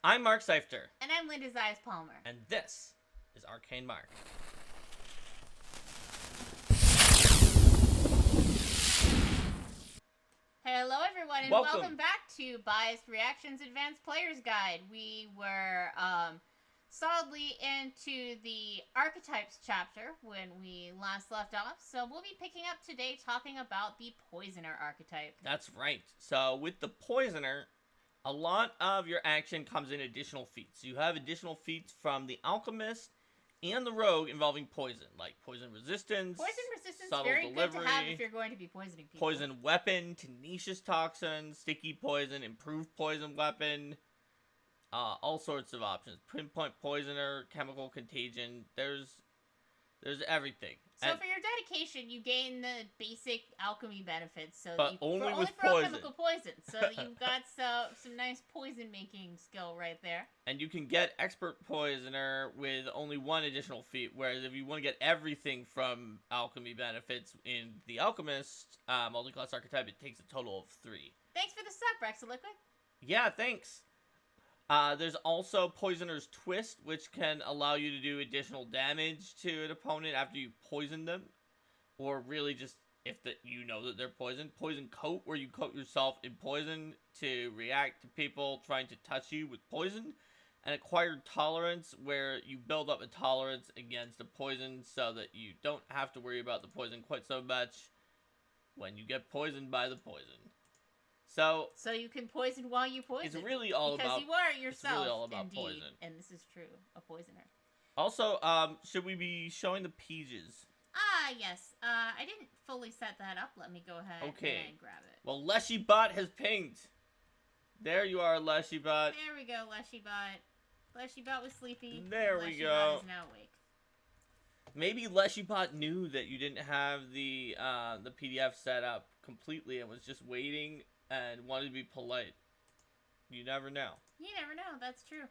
I'm Mark Seifter. And I'm Linda Zayas Palmer. And this is Arcane Mark. Hello everyone and welcome back to Biased Reactions Advanced Player's Guide. We were solidly into the Archetypes chapter when we last left off, so we'll be picking up today talking about the Poisoner archetype. That's right. So with the Poisoner, a lot of your action comes in additional feats. You have additional feats from the Alchemist and the Rogue involving poison, like poison resistance. Poison resistance subtle very delivery, good to have if you're going to be poisoning people. Poison weapon, tenacious toxin, sticky poison, improved poison weapon, all sorts of options. Pinpoint poisoner, chemical contagion. There's everything. So for your dedication, you gain the basic alchemy benefits. So but only with for poison. Chemical poison. So you've got some nice poison making skill right there. And you can get expert poisoner with only one additional feat. Whereas if you want to get everything from alchemy benefits in the Alchemist multi-class archetype, it takes a total of 3. Thanks for the sub, Rexaliquid. Yeah, thanks. There's also Poisoner's Twist, which can allow you to do additional damage to an opponent after you poison them. Or really just if you know that they're poisoned. Poison Coat, where you coat yourself in poison to react to people trying to touch you with poison. And Acquired Tolerance, where you build up a tolerance against a poison so that you don't have to worry about the poison quite so much when you get poisoned by the poison. So you can poison while you poison. It's really all because about... you are yourself, it's really all about indeed, poison. And this is true, a poisoner. Also, should we be showing the pages? Yes. I didn't fully set that up. Let me go ahead and grab it. Well, Leshybot has pinged. There you are, Leshybot. There we go, Leshybot. Leshybot was sleepy. There we go. Leshybot is now awake. Maybe Leshybot knew that you didn't have the PDF set up completely and was just waiting and wanted to be polite. You never know. You never know. That's true.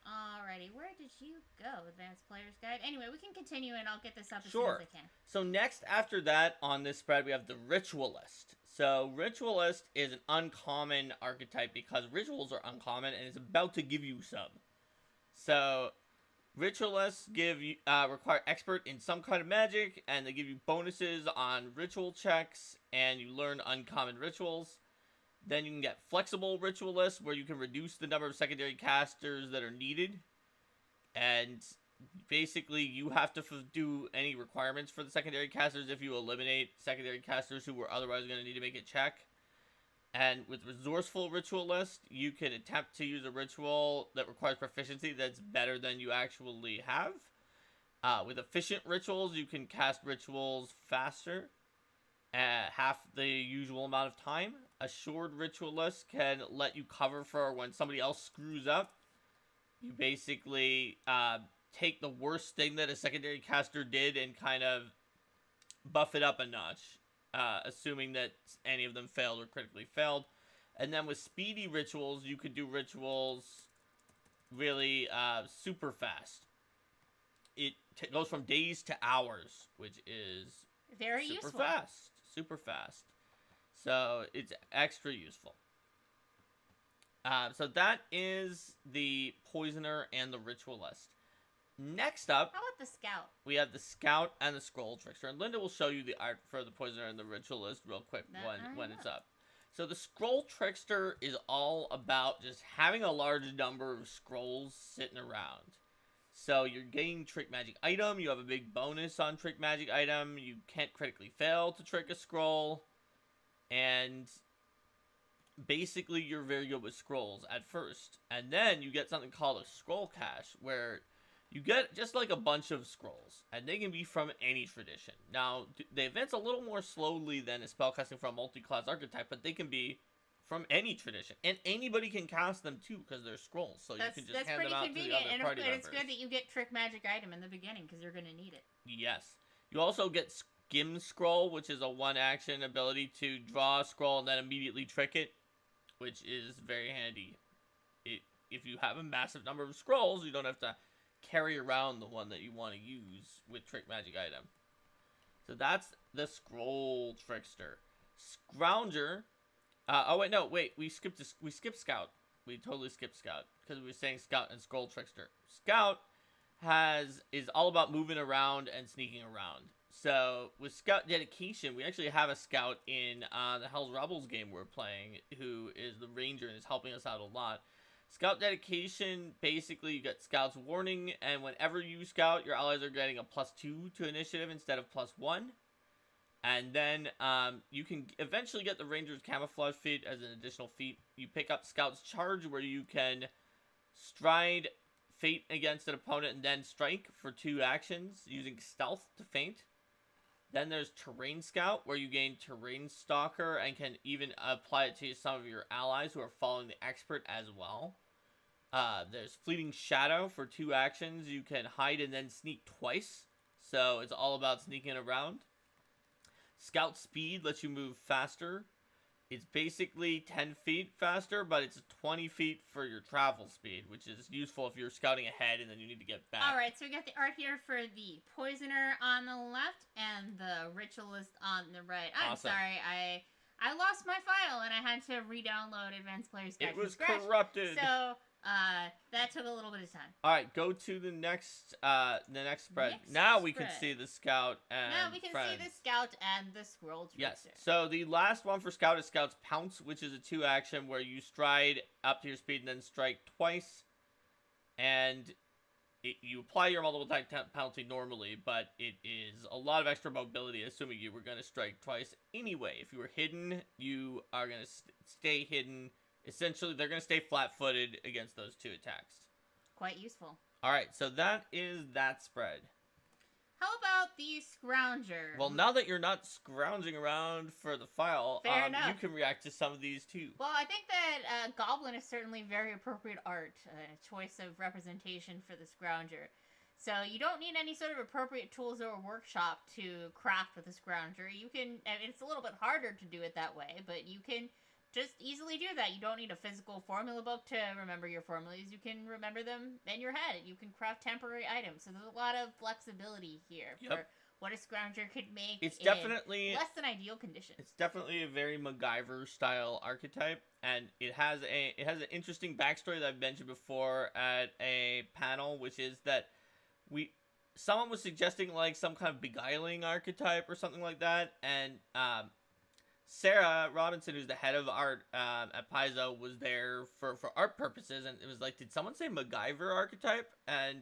Alrighty, where did you go, Advanced Player's Guide? Anyway, we can continue and I'll get this up as soon as I can. So next after that on this spread, we have the Ritualist. So Ritualist is an uncommon archetype because rituals are uncommon and it's about to give you some. So Ritualists require expert in some kind of magic, and they give you bonuses on ritual checks, and you learn uncommon rituals. Then you can get Flexible Ritualists, where you can reduce the number of secondary casters that are needed. And basically, you have to do any requirements for the secondary casters if you eliminate secondary casters who were otherwise going to need to make a check. And with Resourceful Ritualist, you can attempt to use a ritual that requires proficiency that's better than you actually have. With Efficient Rituals, you can cast rituals faster at half the usual amount of time. Assured Ritualist can let you cover for when somebody else screws up. You basically take the worst thing that a secondary caster did and kind of buff it up a notch. Assuming that any of them failed or critically failed. And then with Speedy Rituals, you could do rituals really super fast. It goes from days to hours, which is very super useful. Super fast. So it's extra useful. So that is the Poisoner and the Ritualist. Next up, how about the Scout? We have the Scout and the Scroll Trickster. And Linda will show you the art for the Poisoner and the Ritualist real quick when it's up. So the Scroll Trickster is all about just having a large number of scrolls sitting around. So you're getting Trick Magic item. You have a big bonus on Trick Magic item. You can't critically fail to trick a scroll. And basically you're very good with scrolls at first. And then you get something called a Scroll Cache, where you get just like a bunch of scrolls, and they can be from any tradition. Now, they advance a little more slowly than a spellcasting from a multi-class archetype, but they can be from any tradition. And anybody can cast them too, because they're scrolls, so you can just hand them out to the other party members. And it's good that you get Trick Magic item in the beginning, because you're going to need it. Yes. You also get Skim Scroll, which is a one-action ability to draw a scroll and then immediately trick it, which is very handy. If you have a massive number of scrolls, you don't have to carry around the one that you want to use with Trick Magic item. So that's the Scroll Trickster. Scrounger. We skipped Scout. We totally skipped Scout because we were saying Scout and Scroll Trickster. Scout is all about moving around and sneaking around. So with Scout Dedication, we actually have a Scout in the Hell's Rebels game we're playing, who is the Ranger and is helping us out a lot. Scout Dedication, basically you get Scout's Warning, and whenever you Scout, your allies are getting a +2 to initiative instead of +1. And then you can eventually get the Ranger's Camouflage feat as an additional feat. You pick up Scout's Charge, where you can stride, feint against an opponent, and then strike for 2 actions using Stealth to feint. Then there's Terrain Scout, where you gain Terrain Stalker and can even apply it to some of your allies who are following the Expert as well. There's Fleeting Shadow for 2 actions. You can hide and then sneak twice. So it's all about sneaking around. Scout Speed lets you move faster. It's basically 10 feet faster, but it's 20 feet for your travel speed, which is useful if you're scouting ahead and then you need to get back. Alright, so we got the art here for the Poisoner on the left and the Ritualist on the right. I'm awesome. Sorry, I lost my file and I had to re-download Advanced Player's Guide. It was corrupted. So that took a little bit of time. Alright, go to the next spread. Now we can see the Scout and now we can see the Scout and the Scroll Trickster. Yes. So the last one for Scout is Scout's Pounce, which is a 2 action where you stride up to your speed and then strike twice. And you apply your multiple attack penalty normally, but it is a lot of extra mobility, assuming you were going to strike twice anyway. If you were hidden, you are going to stay hidden. Essentially, they're going to stay flat-footed against those 2 attacks. Quite useful. Alright, so that is that spread. How about the Scrounger? Well, now that you're not scrounging around for the file, you can react to some of these too. Well, I think that Goblin is certainly very appropriate art, a choice of representation for the Scrounger. So you don't need any sort of appropriate tools or workshop to craft with a Scrounger. You can, I mean, it's a little bit harder to do it that way, but you can just easily do that. You don't need a physical formula book to remember your formulas. You can remember them in your head. You can craft temporary items. So there's a lot of flexibility here for what a Scrounger could make. It's definitely less than ideal conditions. It's definitely a very MacGyver style archetype, and it has an interesting backstory that I've mentioned before at a panel, which is that someone was suggesting like some kind of beguiling archetype or something like that, and Sarah Robinson, who's the head of art at Paizo, was there for art purposes, and it was like, did someone say MacGyver archetype? And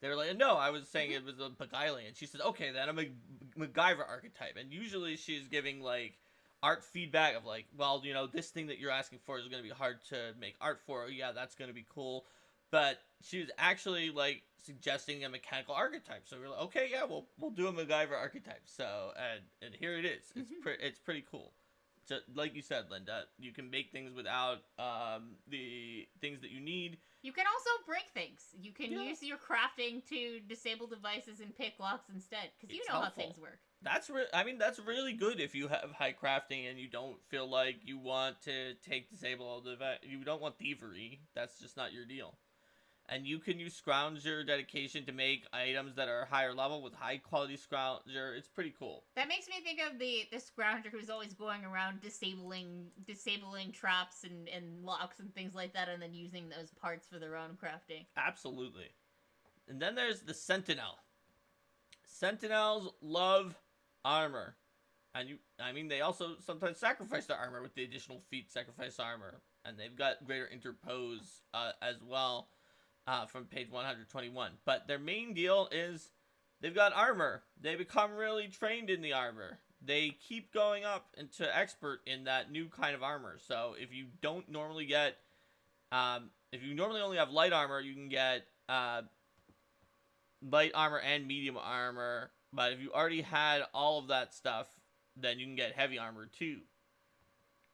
they were like, no, I was saying it was a beguiling. And she said, okay, then I'm a MacGyver archetype. And usually she's giving like art feedback of like, well, you know, this thing that you're asking for is going to be hard to make art for. Yeah, that's going to be cool. But she was actually like suggesting a mechanical archetype. So we were like, okay, yeah, we'll do a MacGyver archetype. So and here it is. It's pretty cool. So, like you said, Linda, you can make things without the things that you need. You can also break things. You can use your crafting to disable devices and pick locks instead, because you know how things work. That's that's really good if you have high crafting and you don't feel like you want to disable all the you don't want thievery. That's just not your deal. And you can use Scrounger Dedication to make items that are higher level with high quality Scrounger. It's pretty cool. That makes me think of the Scrounger who's always going around disabling traps and locks and things like that, and then using those parts for their own crafting. Absolutely. And then there's the Sentinel. Sentinels love armor. And they also sometimes sacrifice their armor with the additional feat sacrifice armor. And they've got greater interpose as well. From page 121. But their main deal is they've got armor. They become really trained in the armor. They keep going up into expert in that new kind of armor. So if you don't normally get, if you normally only have light armor, you can get light armor and medium armor. But if you already had all of that stuff, then you can get heavy armor too.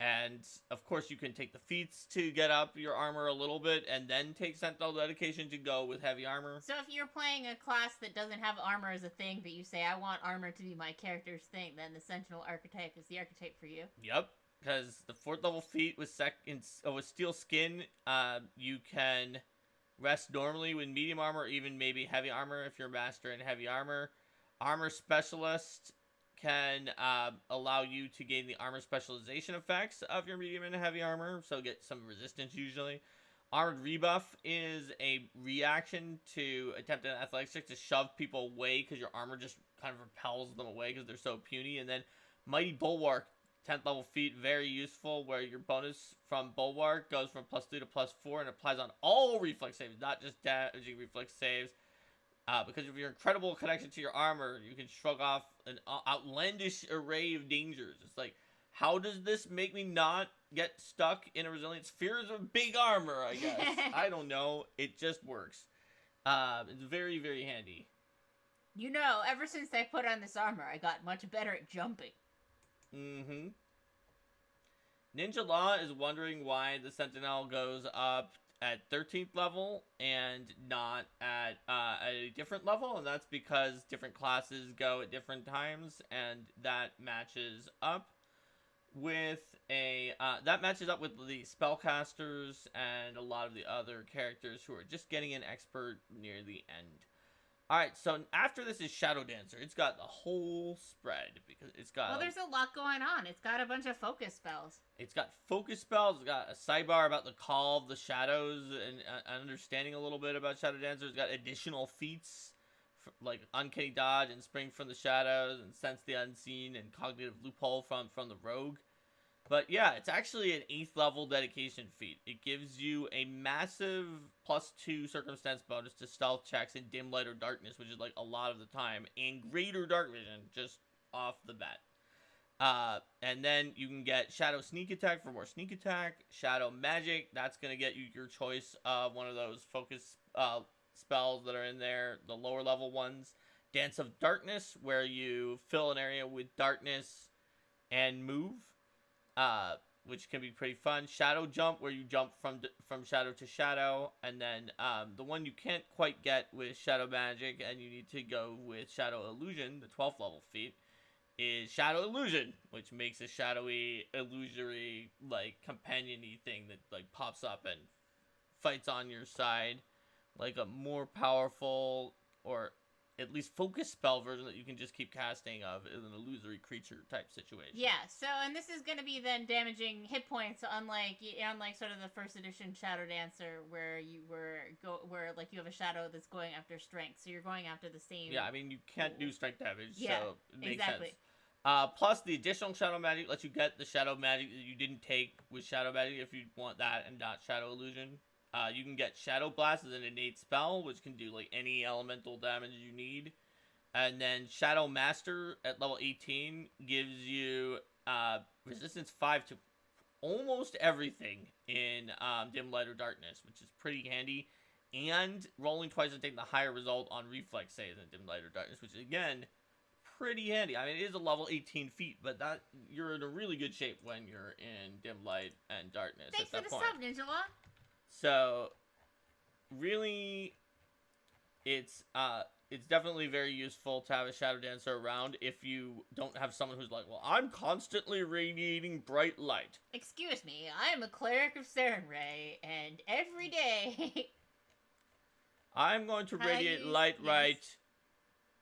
And, of course, you can take the feats to get up your armor a little bit, and then take Sentinel Dedication to go with heavy armor. So if you're playing a class that doesn't have armor as a thing, but you say, I want armor to be my character's thing, then the Sentinel archetype is the archetype for you. Yep, because the 4th level feat with Steel Skin, you can rest normally with medium armor, or even maybe heavy armor if you're a master in heavy armor. Armor Specialist can allow you to gain the armor specialization effects of your medium and heavy armor, so get some resistance usually. Armored Rebuff is a reaction to attempt an athletics check to shove people away because your armor just kind of repels them away because they're so puny. And then Mighty Bulwark, 10th level feat, very useful, where your bonus from Bulwark goes from +3 to +4 and applies on all reflex saves, not just damaging reflex saves. Because of your incredible connection to your armor, you can shrug off an outlandish array of dangers. It's like, how does this make me not get stuck in a resilient sphere of big armor, I guess? I don't know. It just works. It's very, very handy. You know, ever since I put on this armor, I got much better at jumping. Mm-hmm. Ninja Law is wondering why the Sentinel goes up at 13th level and not at a different level, and that's because different classes go at different times, and that matches up with the spellcasters and a lot of the other characters who are just getting an expert near the end. Alright, so after this is Shadow Dancer. It's got the whole spread because it's got... Well, there's a lot going on. It's got a bunch of focus spells. It's got focus spells. It's got a sidebar about the Call of the Shadows and understanding a little bit about Shadow Dancer. It's got additional feats like Uncanny Dodge and Spring from the Shadows and Sense the Unseen and Cognitive Loophole from the Rogue. But yeah, it's actually an 8th level dedication feat. It gives you a massive +2 circumstance bonus to stealth checks in dim light or darkness, which is like a lot of the time, and greater dark vision just off the bat. And then you can get Shadow Sneak Attack for more sneak attack. Shadow Magic, that's going to get you your choice of one of those focus spells that are in there, the lower level ones. Dance of Darkness, where you fill an area with darkness and move. Which can be pretty fun. Shadow Jump, where you jump from shadow to shadow. And then the one you can't quite get with Shadow Magic, and you need to go with Shadow Illusion, the 12th level feat, is Shadow Illusion, which makes a shadowy, illusory, like, companion-y thing that, like, pops up and fights on your side. Like a more powerful, or at least focus spell version that you can just keep casting of in an illusory creature type situation. Yeah, so, and this is going to be then damaging hit points, unlike sort of the first edition Shadow Dancer, where you like you have a shadow that's going after strength, so you're going after the same. Yeah, I mean, you can't do strength damage, yeah, so it makes exactly. sense. Plus, the additional Shadow Magic lets you get the Shadow Magic that you didn't take with Shadow Magic if you want that and not Shadow Illusion. You can get Shadow Blast as an innate spell, which can do like any elemental damage you need. And then Shadow Master at level 18 gives you resistance 5 to almost everything in dim light or darkness, which is pretty handy. And rolling twice and taking the higher result on reflex saves in dim light or darkness, which is again pretty handy. I mean, it is a level 18 feat, but that you're in a really good shape when you're in dim light and darkness. Thanks at that for the point. sub, Ninja Law. So, really, it's definitely very useful to have a Shadow Dancer around if you don't have someone who's like, well, I'm constantly radiating bright light. Excuse me, I'm a cleric of Sarenrae, and every day... I'm going to radiate light right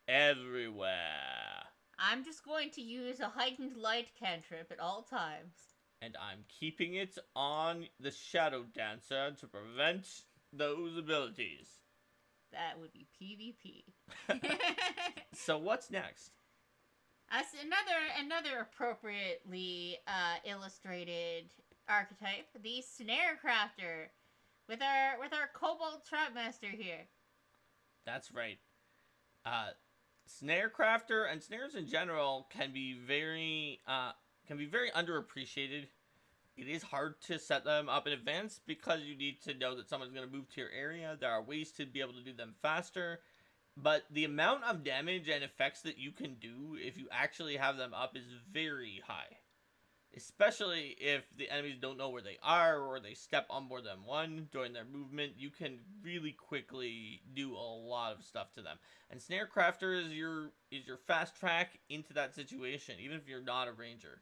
everywhere. I'm just going to use a heightened light cantrip at all times. And I'm keeping it on the Shadow Dancer to prevent those abilities. That would be PvP. So what's next? Another appropriately illustrated archetype, the Snare Crafter, with our Kobold Trapmaster here. That's right. Snare Crafter and snares in general can be very underappreciated. It is hard to set them up in advance because you need to know that someone's going to move to your area. There are ways to be able to do them faster, but the amount of damage and effects that you can do if you actually have them up is very high. Especially if the enemies don't know where they are or they step on more than one during their movement, you can really quickly do a lot of stuff to them. And Snare Crafter is your fast track into that situation, even if you're not a ranger.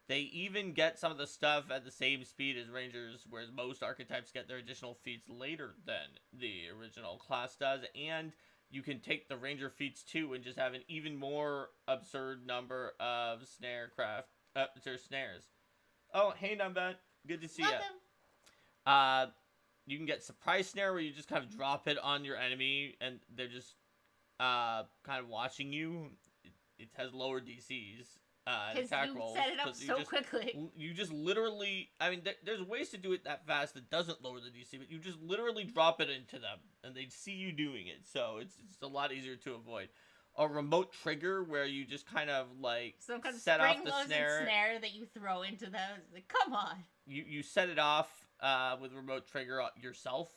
They even get some of the stuff at the same speed as rangers, whereas most archetypes get their additional feats later than the original class does, and you can take the Ranger Feats 2 and just have an even more absurd number of snares. Oh, hey, Numbat. Good to see you. You can get Surprise Snare, where you just kind of drop it on your enemy, and they're just kind of watching you. It has lower DCs. Attack rolls. Set it up so quickly. You just literally, I mean, there's ways to do it that fast that doesn't lower the DC, but you just literally drop it into them, and they see you doing it, so it's a lot easier to avoid. A remote trigger, where you just kind of, like, some kind of set off the snare that you throw into them. Like, come on. You set it off with remote trigger yourself,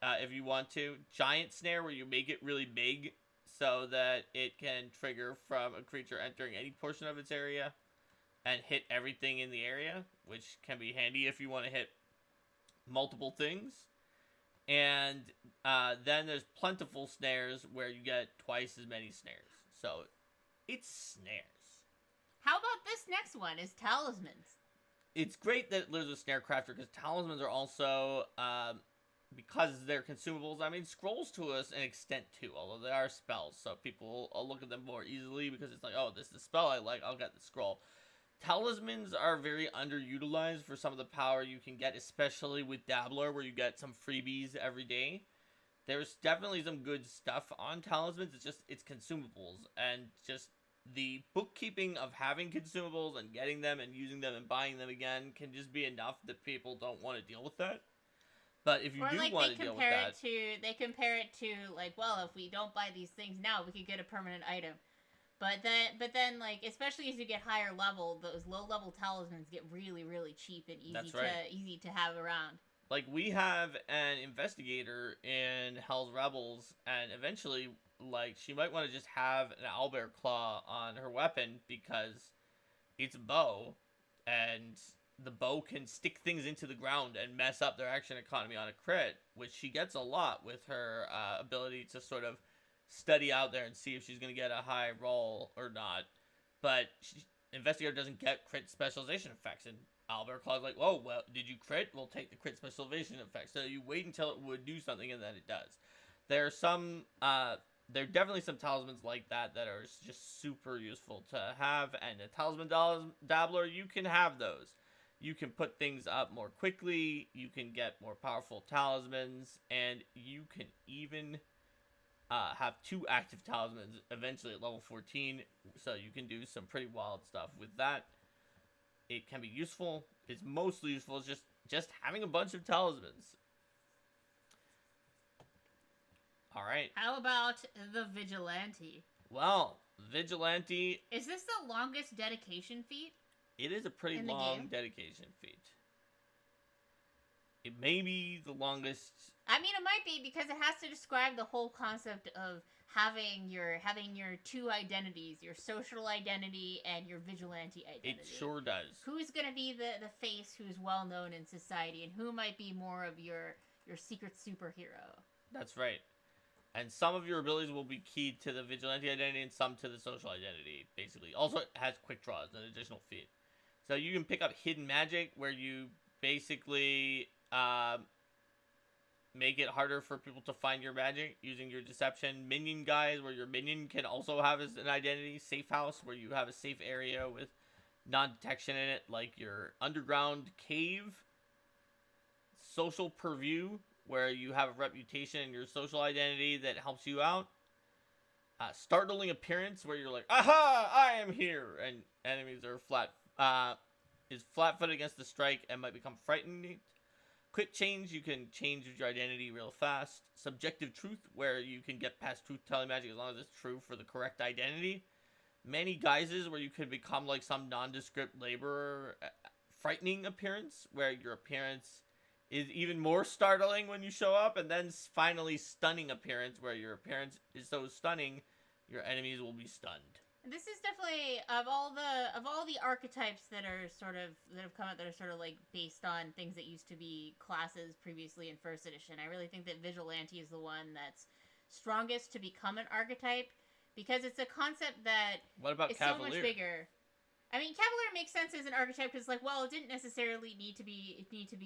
if you want to. Giant snare, where you make it really big, so that it can trigger from a creature entering any portion of its area and hit everything in the area, which can be handy if you want to hit multiple things. And then there's plentiful snares, where you get twice as many snares. So it's snares. How about this next one, is talismans? It's great that there's a snare crafter, because talismans are also... because they're consumables, I mean, scrolls to us an extent too, although they are spells, so people will look at them more easily, because it's like, oh, this is the spell I like, I'll get the scroll. Talismans are very underutilized for some of the power you can get, especially with Dabbler, where you get some freebies every day. There's definitely some good stuff on talismans, it's consumables, and just the bookkeeping of having consumables and getting them and using them and buying them again can just be enough that people don't want to deal with that. But if you do want to deal with that... They compare it to, like, well, if we don't buy these things now, we could get a permanent item. But then, like, especially as you get higher level, those low-level talismans get really, really cheap and easy to have around. Like, we have an investigator in Hell's Rebels, and eventually, like, she might want to just have an owlbear claw on her weapon, because it's a bow, and... the bow can stick things into the ground and mess up their action economy on a crit, which she gets a lot with her ability to sort of study out there and see if she's going to get a high roll or not. But Investigator doesn't get crit specialization effects, and Owlbear Claw's like, oh, well, did you crit? We'll take the crit specialization effect. So you wait until it would do something, and then it does. There are definitely some talismans like that are just super useful to have, and a Talisman Dabbler, you can have those. You can put things up more quickly, you can get more powerful talismans, and you can even have 2 active talismans eventually at level 14, so you can do some pretty wild stuff with that. It can be useful. It's mostly useful. It's just having a bunch of talismans. Alright. How about the Vigilante? Well, Vigilante... Is this the longest dedication feat? It is a pretty long dedication feat. It may be the longest... I mean, it might be, because it has to describe the whole concept of having your 2 identities, your social identity and your vigilante identity. It sure does. Who's going to be the face who's well known in society, and who might be more of your secret superhero? That's right. And some of your abilities will be keyed to the vigilante identity and some to the social identity, basically. Also, it has quick draws, an additional feat. So you can pick up hidden magic, where you basically make it harder for people to find your magic using your deception. Minion guys, where your minion can also have as an identity. Safe house, where you have a safe area with non-detection in it, like your underground cave. Social purview, where you have a reputation in your social identity that helps you out. Startling appearance, where you're like, aha, I am here, and enemies are flat-footed against the strike and might become frightened. Quick change, you can change your identity real fast. Subjective truth, where you can get past truth-telling magic as long as it's true for the correct identity. Many guises, where you could become like some nondescript laborer. Frightening appearance, where your appearance is even more startling when you show up. And then finally, stunning appearance, where your appearance is so stunning, your enemies will be stunned. This is definitely, of all the archetypes that have come out that are sort of like based on things that used to be classes previously in first edition, I really think that Vigilante is the one that's strongest to become an archetype, because it's a concept that is so much bigger. I mean, Cavalier makes sense as an archetype because, like, well, it didn't necessarily need to be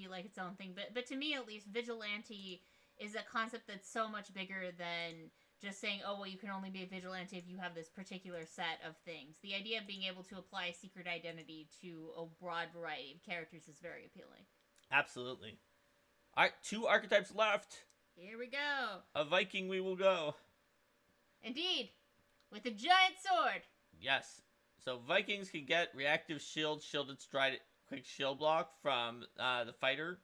like its own thing, but to me at least, Vigilante is a concept that's so much bigger than just saying, oh, well, you can only be a vigilante if you have this particular set of things. The idea of being able to apply secret identity to a broad variety of characters is very appealing. Absolutely. All right, 2 archetypes left. Here we go. A Viking we will go. Indeed. With a giant sword. Yes. So Vikings can get reactive shield, shielded stride, quick shield block from the fighter.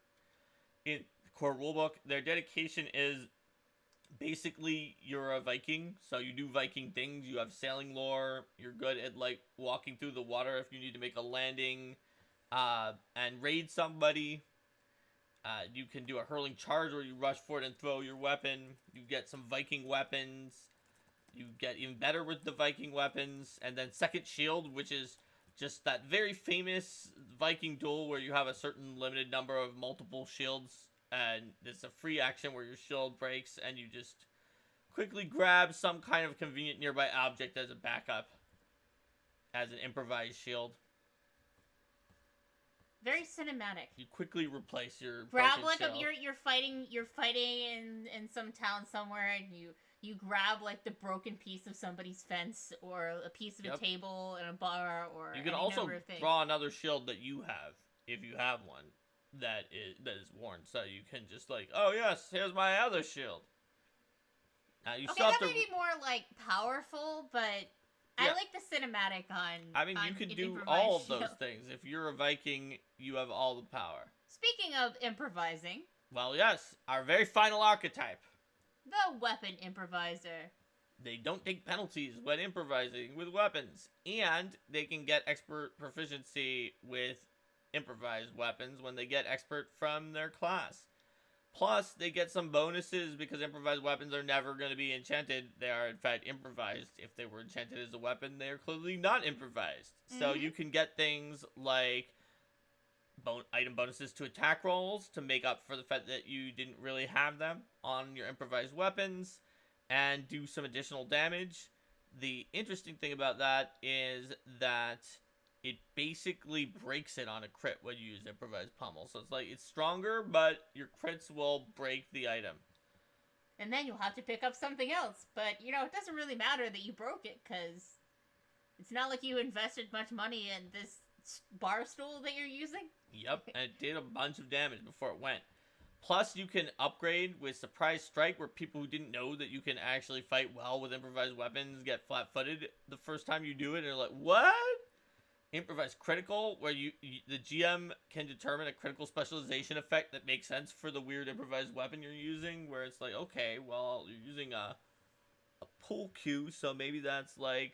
In the core rulebook, their dedication is basically you're a Viking, so you do Viking things. You have sailing lore. You're good at like walking through the water if you need to make a landing and raid somebody. You can do a hurling charge where you rush forward and throw your weapon. You get some Viking weapons. You get even better with the Viking weapons. And then second shield, which is just that very famous Viking duel where you have a certain limited number of multiple shields. And it's a free action where your shield breaks and you just quickly grab some kind of convenient nearby object as a backup. As an improvised shield. Very cinematic. You quickly replace your grab broken like shield. You're fighting in some town somewhere and you grab like the broken piece of somebody's fence or a piece of a table in a bar or you can also draw another shield that you have if you have one that is worn, so you can just like, oh yes, here's my other shield. Now you that may be more like powerful, but I like the cinematic on. I mean, you can do all of those things. If you're a Viking, you have all the power. Speaking of improvising. Well, yes, our very final archetype. The weapon improviser. They don't take penalties when improvising with weapons, and they can get expert proficiency with improvised weapons when they get expert from their class. Plus, they get some bonuses because improvised weapons are never going to be enchanted. They are, in fact, improvised. If they were enchanted as a weapon, they are clearly not improvised. Mm-hmm. So you can get things like item bonuses to attack rolls to make up for the fact that you didn't really have them on your improvised weapons and do some additional damage. The interesting thing about that is that it basically breaks it on a crit when you use improvised pummel. So it's like, it's stronger, but your crits will break the item. And then you'll have to pick up something else. But, you know, it doesn't really matter that you broke it, because it's not like you invested much money in this bar stool that you're using. Yep, and it did a bunch of damage before it went. Plus, you can upgrade with Surprise Strike, where people who didn't know that you can actually fight well with improvised weapons get flat-footed the first time you do it, and they're like, what? Improvised Critical, where the GM can determine a critical specialization effect that makes sense for the weird improvised weapon you're using, where it's like, okay, well, you're using a pull cue, so maybe that's like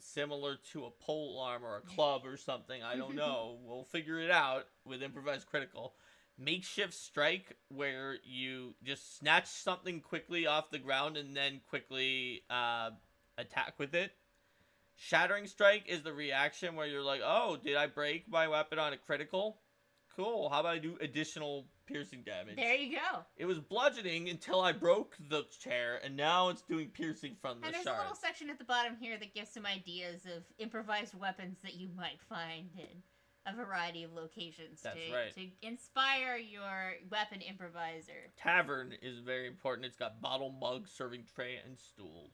similar to a pole arm or a club or something. I don't know. We'll figure it out with Improvised Critical. Makeshift Strike, where you just snatch something quickly off the ground and then quickly attack with it. Shattering Strike is the reaction where you're like, oh, did I break my weapon on a critical? Cool, how about I do additional piercing damage? There you go. It was bludgeoning until I broke the chair, and now it's doing piercing from the shards. And there's a little section at the bottom here that gives some ideas of improvised weapons that you might find in a variety of locations. That's right. To inspire your weapon improviser. Tavern is very important. It's got bottle, mug, serving tray, and stool.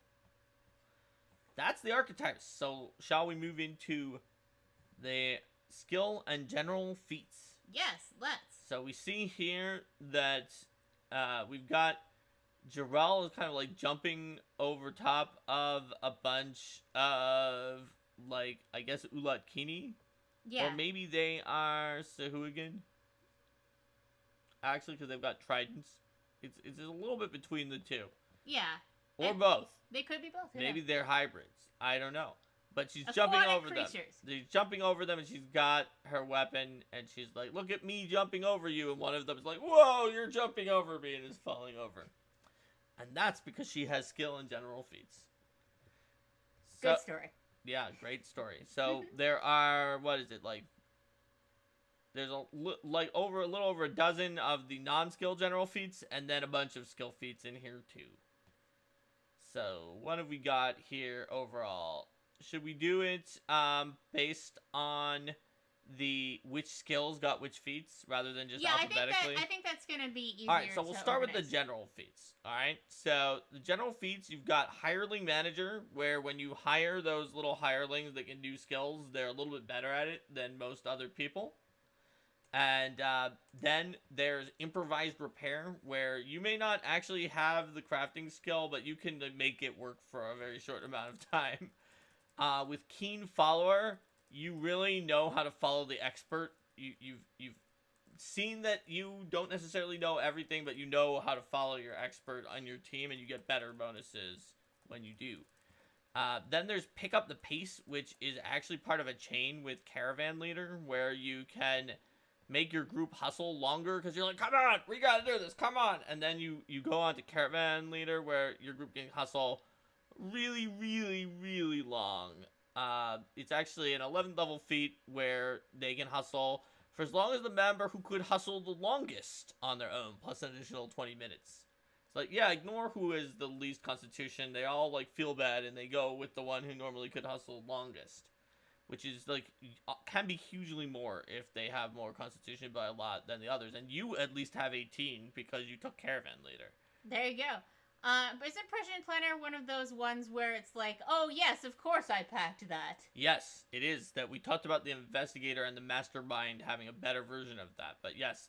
That's the archetypes. So, shall we move into the skill and general feats? Yes, let's. So, we see here that we've got Jarrell is kind of like jumping over top of a bunch of, like, I guess, Ulatkini. Yeah. Or maybe they are Sahuagin. Actually, because they've got tridents. It's a little bit between the two. Yeah. Or both. They could be both. Maybe they're hybrids. I don't know. But she's jumping over them. She's jumping over them, and she's got her weapon, and she's like, look at me jumping over you. And one of them is like, whoa, you're jumping over me, and is falling over. And that's because she has skill in general feats. Good story. Yeah, great story. So there are, what is it, like, there's a little over a dozen of the non-skill general feats, and then a bunch of skill feats in here too. So what have we got here overall? Should we do it based on which skills got which feats rather than just alphabetically. I think that's gonna be easier. Alright, so we'll start with the general feats. Alright, so the general feats, you've got Hireling Manager, where when you hire those little hirelings that can do skills, they're a little bit better at it than most other people. And then there's Improvised Repair, where you may not actually have the crafting skill, but you can make it work for a very short amount of time. With Keen Follower, you really know how to follow the expert. You've seen that you don't necessarily know everything, but you know how to follow your expert on your team, and you get better bonuses when you do. Then there's Pick Up the Pace, which is actually part of a chain with Caravan Leader, where you can make your group hustle longer, because you're like, come on, we gotta do this, come on. And then you go on to Caravan Leader, where your group can hustle really, really, really long. It's actually an 11th level feat where they can hustle for as long as the member who could hustle the longest on their own, plus an additional 20 minutes. It's like, yeah, ignore who is the least constitution. They all, like, feel bad, and they go with the one who normally could hustle longest. Which is, like, can be hugely more if they have more constitution by a lot than the others. And you at least have 18 because you took Caravan Leader. There you go. But is Impression Planner one of those ones where it's like, oh, yes, of course I packed that? Yes, it is. That we talked about the Investigator and the Mastermind having a better version of that. But yes,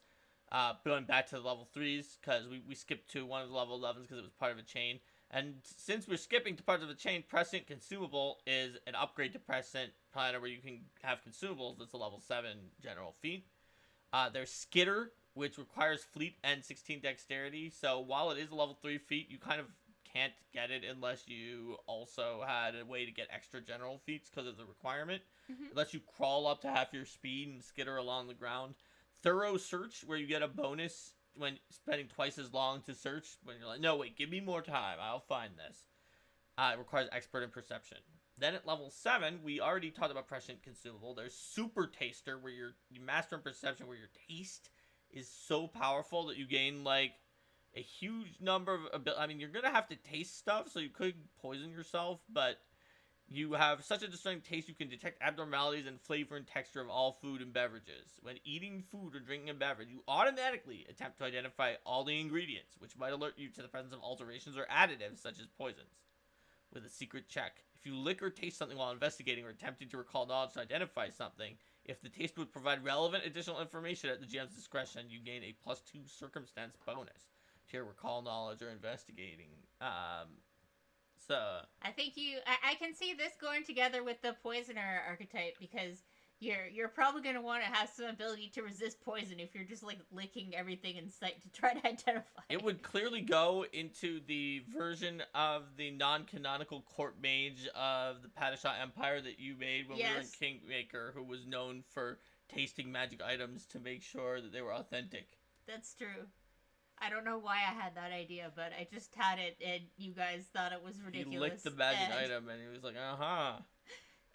going back to the level 3s, because we skipped to one of the level 11s because it was part of a chain. And since we're skipping to parts of the chain, Prescient Consumable is an upgrade to Prescient Planner where you can have consumables. That's a level 7 general feat. There's Skitter, which requires Fleet and 16 Dexterity. So while it is a level 3 feat, you kind of can't get it unless you also had a way to get extra general feats because of the requirement. It lets you crawl up to half your speed and skitter along the ground. Thorough Search, where you get a bonus when spending twice as long to search, when you're like, no, wait, give me more time, I'll find this. It requires Expert in Perception. Then at level 7, we already talked about Prescient Consumable. There's Super Taster, where you master in Perception, where your taste is so powerful that you gain, like, a huge number of I mean, you're gonna have to taste stuff, so you could poison yourself, but you have such a discerning taste you can detect abnormalities in flavor and texture of all food and beverages. When eating food or drinking a beverage, you automatically attempt to identify all the ingredients, which might alert you to the presence of alterations or additives, such as poisons, with a secret check. If you lick or taste something while investigating or attempting to recall knowledge to identify something, if the taste would provide relevant additional information at the GM's discretion, you gain a +2 circumstance bonus to your recall knowledge or investigating. So I think I can see this going together with the Poisoner archetype, because you're probably going to want to have some ability to resist poison if you're just, like, licking everything in sight to try to identify. It would clearly go into the version of the non-canonical court mage of the Padishah Empire that you made when we were in Kingmaker, who was known for tasting magic items to make sure that they were authentic. That's true. I don't know why I had that idea, but I just had it, and you guys thought it was ridiculous. He licked the magic item, and he was like, uh-huh.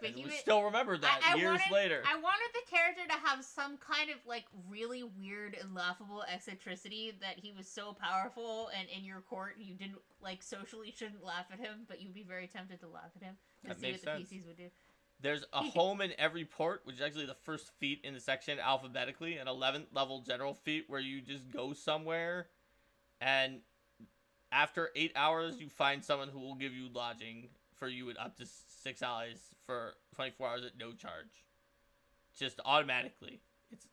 But and we still remember that years later. I wanted the character to have some kind of, like, really weird and laughable eccentricity, that he was so powerful, and in your court, you didn't, like, socially shouldn't laugh at him, but you'd be very tempted to laugh at him to see what the PCs would do. There's a home in every port, which is actually the first feat in the section alphabetically, an 11th level general feat where you just go somewhere, and after 8 hours, you find someone who will give you lodging for you and up to 6 allies for 24 hours at no charge. Just automatically.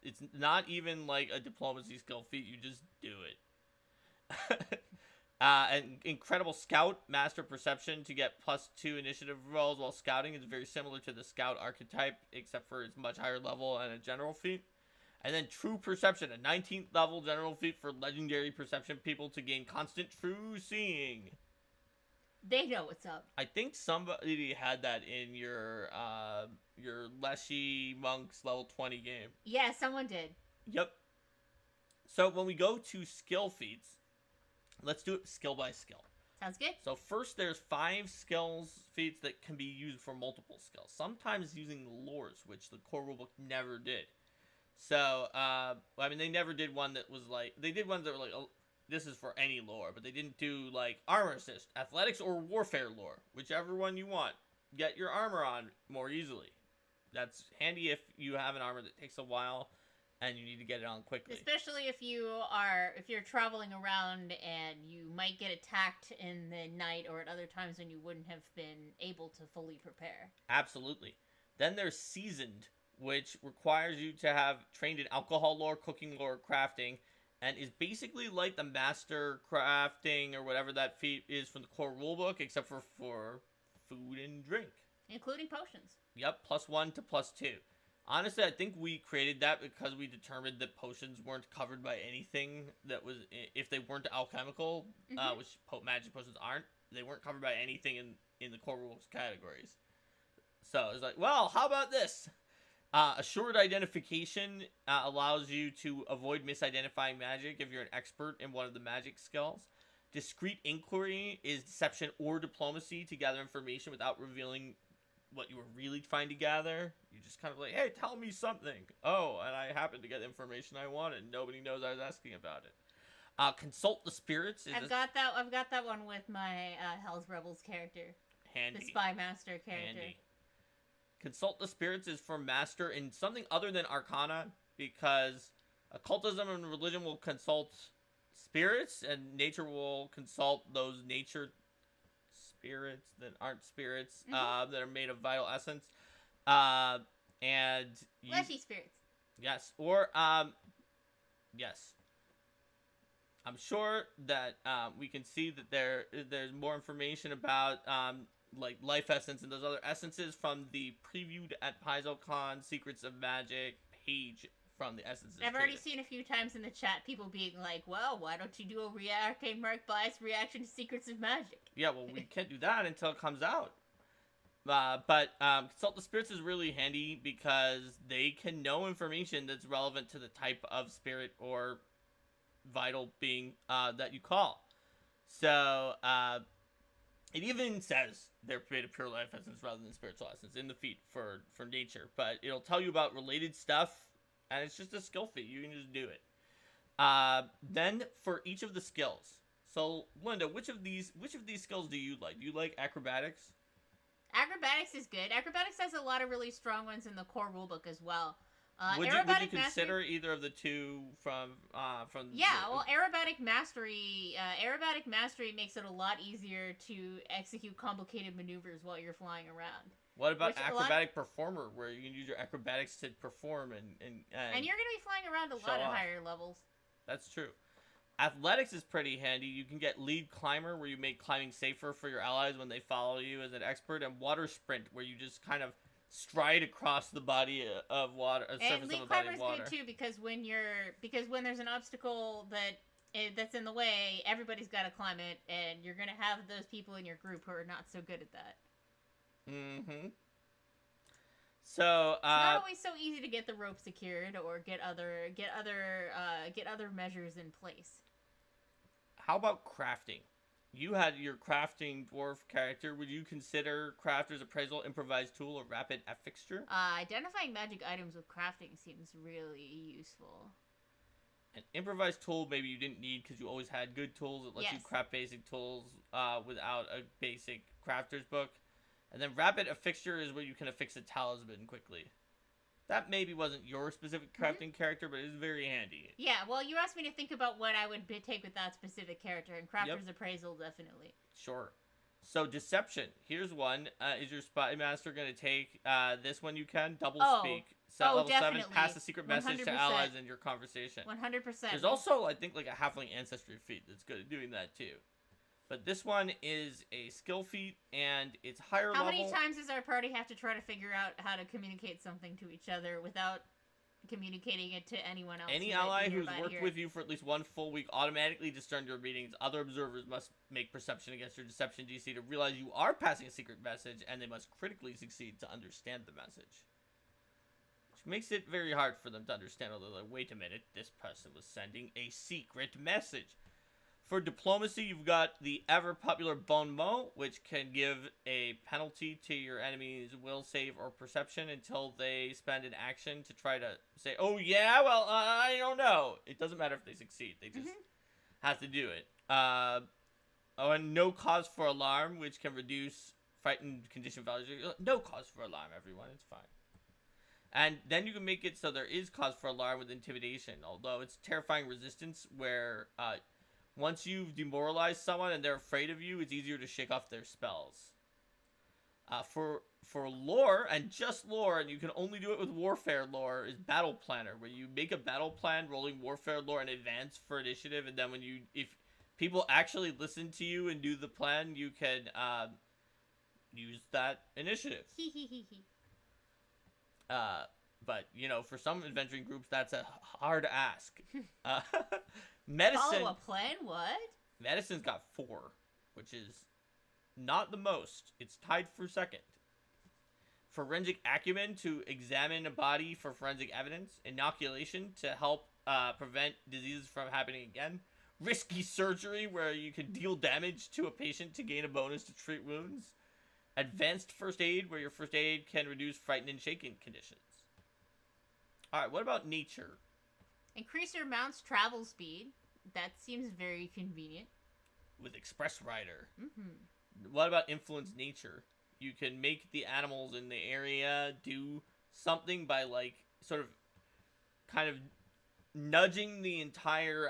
It's not even like a diplomacy skill feat, you just do it. An Incredible Scout, Master Perception to get +2 initiative rolls while scouting is very similar to the Scout archetype, except for it's much higher level and a general feat. And then True Perception, a 19th level general feat for legendary perception people to gain constant true seeing. They know what's up. I think somebody had that in your Leshy Monks level 20 game. Yeah, someone did. Yep. So when we go to skill feats, let's do it skill by skill. Sounds good. So first there's 5 skills feats that can be used for multiple skills. Sometimes using lures, which the core rulebook never did. So, I mean, they never did one that was like, they did ones that were like, oh, this is for any lore, but they didn't do, like, armor assist, athletics, or warfare lore, whichever one you want. Get your armor on more easily. That's handy if you have an armor that takes a while and you need to get it on quickly. Especially if you're traveling around and you might get attacked in the night or at other times when you wouldn't have been able to fully prepare. Absolutely. Then there's Seasoned, which requires you to have trained in alcohol lore, cooking lore, crafting, and is basically like the master crafting or whatever that feat is from the core rulebook, except for food and drink. Including potions. Yep, +1 to +2. Honestly, I think we created that because we determined that potions weren't covered by anything that was, if they weren't alchemical, which magic potions aren't, they weren't covered by anything in the core rules categories. So it's like, well, how about this? Assured identification allows you to avoid misidentifying magic if you're an expert in one of the magic skills. Discreet inquiry is deception or diplomacy to gather information without revealing what you were really trying to gather. You just kind of like, hey, tell me something. Oh, and I happened to get the information I wanted. Nobody knows I was asking about it. Consult the spirits. I've got that one with my Hell's Rebels character. Handy. The Spy Master character. Handy. Consult the spirits is for master in something other than Arcana, because occultism and religion will consult spirits, and nature will consult those nature spirits that aren't spirits, that are made of vital essence, and fleshy spirits. Yes, or yes. I'm sure that we can see that there's more information about like life essence and those other essences from the previewed at PaizoCon Secrets of Magic page from the essences. I've already seen a few times in the chat people being like, well, why don't you do a Arcane Mark bias reaction to Secrets of Magic? Yeah, well, we can't do that until it comes out. But Consult the Spirits is really handy because they can know information that's relevant to the type of spirit or vital being that you call. So, it even says they're made of pure life essence rather than spiritual essence in the feat for nature. But it'll tell you about related stuff, and it's just a skill feat. You can just do it. Then for each of the skills. So, Linda, which of these skills do you like? Do you like acrobatics? Acrobatics is good. Acrobatics has a lot of really strong ones in the core rulebook as well. Would you consider either of the two from well, aerobatic mastery makes it a lot easier to execute complicated maneuvers while you're flying around. What about acrobatic performer, where you can use your acrobatics to perform and you're going to be flying around a lot at higher levels. That's true. Athletics is pretty handy. You can get lead climber, where you make climbing safer for your allies when they follow you as an expert, and water sprint, where you just kind of stride across the body of water, surface of a body of water. And lead climber is good too, because when there's an obstacle that's in the way, everybody's got to climb it, and you're gonna have those people in your group who are not so good at that. So it's not always so easy to get the rope secured or get other measures in place. How about crafting? You had your crafting dwarf character. Would you consider crafter's appraisal, improvised tool, or rapid affixture? Identifying magic items with crafting seems really useful. An improvised tool maybe you didn't need because you always had good tools. It lets you craft basic tools without a basic crafter's book. And then rapid affixture is where you can affix a talisman quickly. That maybe wasn't your specific crafting character, but it is very handy. Yeah, well, you asked me to think about what I would take with that specific character, and crafter's appraisal, definitely. Sure. So, deception. Here's one. Is your spy master going to take this one you can? Double speak. Level definitely. 7, pass a secret message 100%. to allies in your conversation. 100%. There's also, I think, like a halfling ancestry feat that's good at doing that, too. But this one is a skill feat, and it's higher level. How many times does our party have to try to figure out how to communicate something to each other without communicating it to anyone else? Any ally who's worked with you for at least one full week automatically discern your readings. Other observers must make perception against your deception DC to realize you are passing a secret message, and they must critically succeed to understand the message. Which makes it very hard for them to understand, although like, wait a minute, this person was sending a secret message. For diplomacy, you've got the ever-popular Bon mot, which can give a penalty to your enemy's will save or perception until they spend an action to try to say, oh yeah, well, I don't know. It doesn't matter if they succeed. They just have to do it. And no cause for alarm, which can reduce frightened condition values. No cause for alarm, everyone. It's fine. And then you can make it so there is cause for alarm with intimidation, although it's terrifying resistance where once you've demoralized someone and they're afraid of you, it's easier to shake off their spells. For lore, and just lore, and you can only do it with warfare lore, is Battle Planner, where you make a battle plan rolling warfare lore in advance for initiative, and then if people actually listen to you and do the plan, you can use that initiative. But, you know, for some adventuring groups, that's a hard ask. Medicine... Follow a plan? What? Medicine's got 4, which is not the most. It's tied for second. Forensic acumen to examine a body for forensic evidence. Inoculation to help prevent diseases from happening again. Risky surgery, where you can deal damage to a patient to gain a bonus to treat wounds. Advanced first aid, where your first aid can reduce frightened and shaken conditions. Alright, what about nature? Increase your mount's travel speed. That seems very convenient. With Express Rider. Mm-hmm. What about influence nature? You can make the animals in the area do something by, like, sort of kind of nudging the entire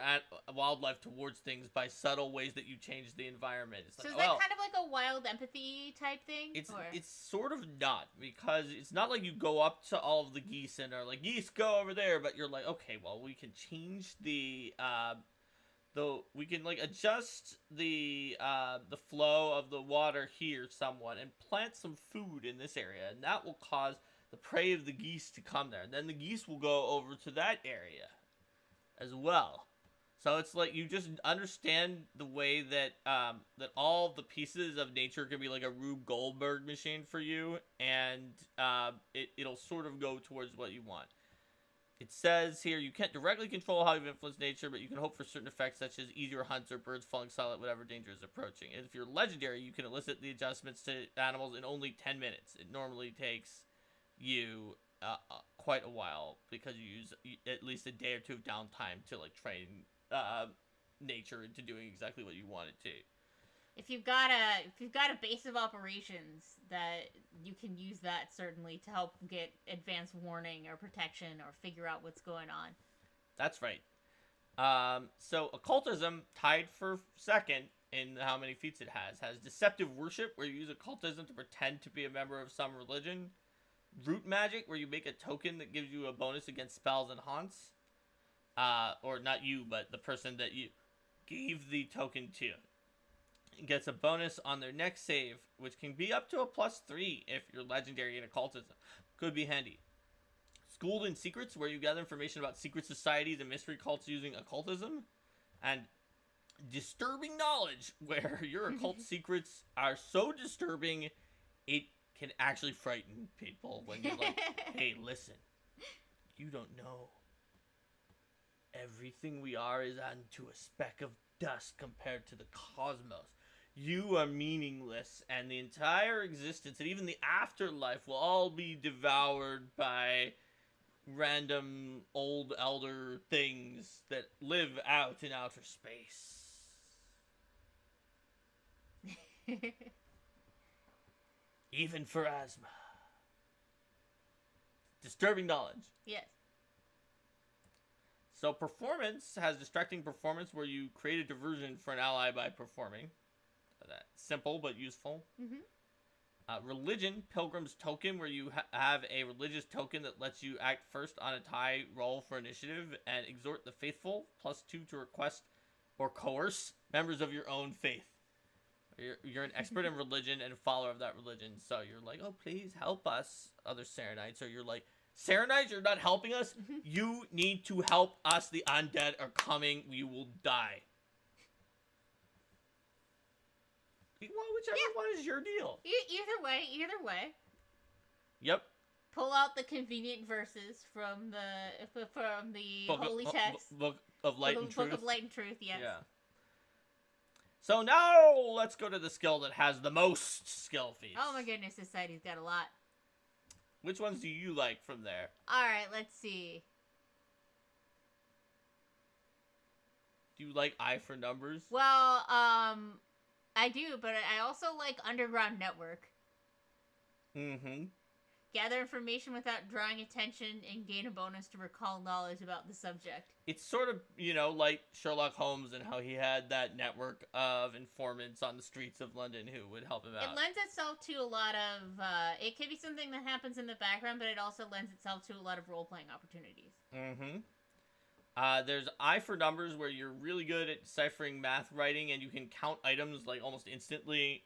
wildlife towards things by subtle ways that you change the environment. It's so like, is that kind of like a wild empathy type thing? It's sort of not, because it's not like you go up to all of the geese and are like, geese, go over there, but you're like, okay, well, we can change we can, like, adjust the flow of the water here somewhat and plant some food in this area, and that will cause the prey of the geese to come there. And then the geese will go over to that area as well. So it's like you just understand the way that that all the pieces of nature can be like a Rube Goldberg machine for you, and it'll sort of go towards what you want. It says here, you can't directly control how you influence nature, but you can hope for certain effects such as easier hunts or birds falling silent whatever danger is approaching. And if you're legendary, you can elicit the adjustments to animals in only 10 minutes. It normally takes you quite a while, because you use at least a day or two of downtime to, like, train nature into doing exactly what you want it to. If you've got a base of operations, that you can use that certainly to help get advanced warning or protection or figure out what's going on. That's right. So occultism, tied for second in how many feats it has deceptive worship, where you use occultism to pretend to be a member of some religion. Root magic, where you make a token that gives you a bonus against spells and haunts. Or not you, but the person that you gave the token to. Gets a bonus on their next save, which can be up to a +3 if you're legendary in occultism. Could be handy. Schooled in secrets, where you gather information about secret societies and mystery cults using occultism. And disturbing knowledge, where your occult secrets are so disturbing it can actually frighten people when you're like, hey, listen, you don't know. Everything we are is unto a speck of dust compared to the cosmos. You are meaningless, and the entire existence, and even the afterlife, will all be devoured by random old elder things that live out in outer space. Even for asthma. Disturbing knowledge. Yes. So performance has distracting performance, where you create a diversion for an ally by performing. That's simple but useful. Mm-hmm. Religion, Pilgrim's Token, where you have a religious token that lets you act first on a tie roll for initiative and exhort the faithful, +2 to request or coerce members of your own faith. You're an expert in religion and a follower of that religion, so you're like, oh, please help us, other Serenites. Or you're like, Serenites, you're not helping us? You need to help us. The undead are coming. We will die. Well, whichever one is your deal. Either way. Yep. Pull out the convenient verses from the holy text. Book of Light and Truth. Book of Light and Truth, yes. Yeah. So now, let's go to the skill that has the most skill feats. Oh my goodness, this side, he's got a lot. Which ones do you like from there? Alright, let's see. Do you like Eye for Numbers? Well, I do, but I also like Underground Network. Mm-hmm. gather information without drawing attention and gain a bonus to recall knowledge about the subject. It's sort of, you know, like Sherlock Holmes and how he had that network of informants on the streets of London who would help him out. It lends itself to a lot of, it could be something that happens in the background, but it also lends itself to a lot of role-playing opportunities. There's Eye for Numbers, where you're really good at deciphering math writing, and you can count items, like, almost instantly.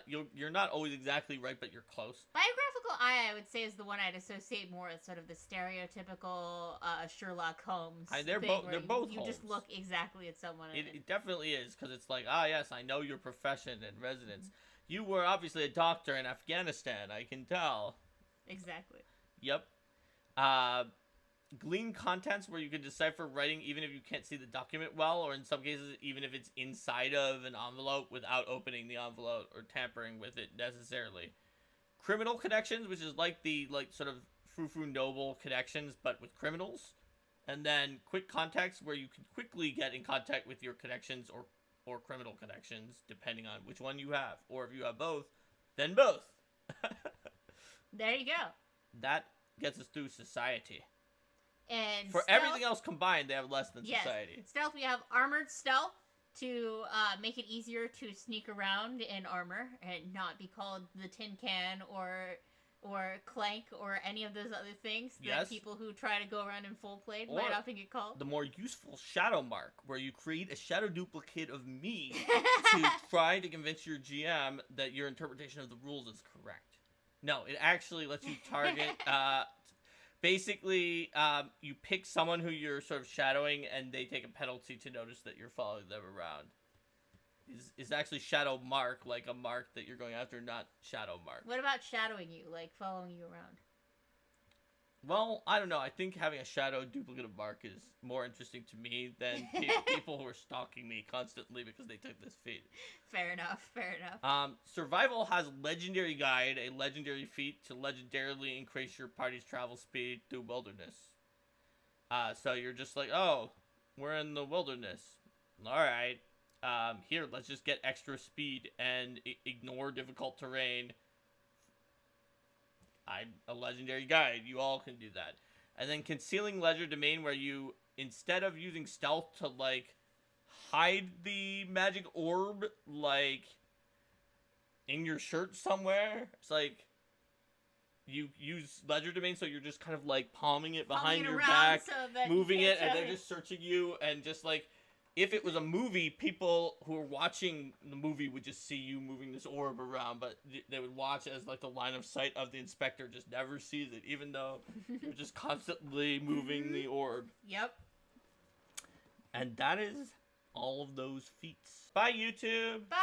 You're not always exactly right, but you're close. Biographical Eye, I would say, is the one I'd associate more with sort of the stereotypical Sherlock Holmes. They're both Holmes. You just look exactly at someone. It definitely is, because it's like, yes, I know your profession and residence. You were obviously a doctor in Afghanistan, I can tell. Exactly. Yep. Glean contents, where you can decipher writing even if you can't see the document well, or in some cases even if it's inside of an envelope without opening the envelope or tampering with it necessarily. Criminal connections, which is like the sort of frou-frou noble connections but with criminals. And then quick contacts, where you can quickly get in contact with your connections or criminal connections depending on which one you have, or if you have both, then both. There you go. That gets us through society. And for stealth, everything else combined, they have less than society. Stealth, we have armored stealth to make it easier to sneak around in armor and not be called the tin can or clank or any of those other things that people who try to go around in full plate might often get called. The more useful shadow mark, where you create a shadow duplicate of me to try to convince your GM that your interpretation of the rules is correct. No, it actually lets you target... Basically, you pick someone who you're sort of shadowing, and they take a penalty to notice that you're following them around. Is actually shadow mark, like a mark that you're going after, not shadow mark. What about shadowing you, like following you around? Well, I don't know. I think having a shadow duplicate of mark is more interesting to me than people who are stalking me constantly because they took this feat. Fair enough, fair enough. Survival has Legendary Guide, a legendary feat to legendarily increase your party's travel speed through wilderness. So you're just like, oh, we're in the wilderness. Alright. Here, let's just get extra speed and ignore difficult terrain. I'm a legendary guide. You all can do that. And then Concealing Ledger Domain, where you, instead of using stealth to, like, hide the magic orb, like, in your shirt somewhere, it's like, you use Ledger Domain, so you're just kind of, like, palming it behind your back, so that moving it, and they're just searching you, and just, like, if it was a movie, people who are watching the movie would just see you moving this orb around, but they would watch as, like, the line of sight of the inspector just never sees it, even though you're just constantly moving the orb. Yep. And that is all of those feats. Bye, YouTube! Bye!